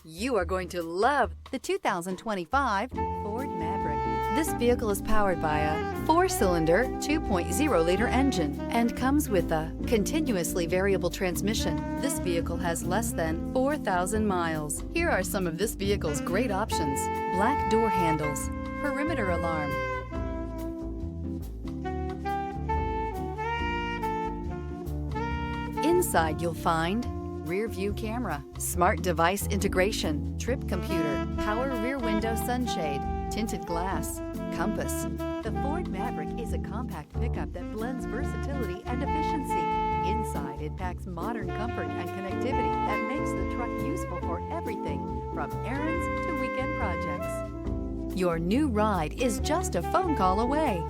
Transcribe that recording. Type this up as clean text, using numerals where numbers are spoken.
You are going to love the 2025 Ford Maverick. This vehicle is powered by a 4-cylinder, 2.0-liter engine and comes with a continuously variable transmission. This vehicle has less than 4,000 miles. Here are some of this vehicle's great options: black door handles, perimeter alarm, inside you'll find rear view camera, smart device integration, trip computer, power rear window sunshade, tinted glass, compass. The Ford Maverick is a compact pickup that blends versatility and efficiency. Inside, it packs modern comfort and connectivity that makes the truck useful for everything from errands to weekend projects. Your new ride is just a phone call away.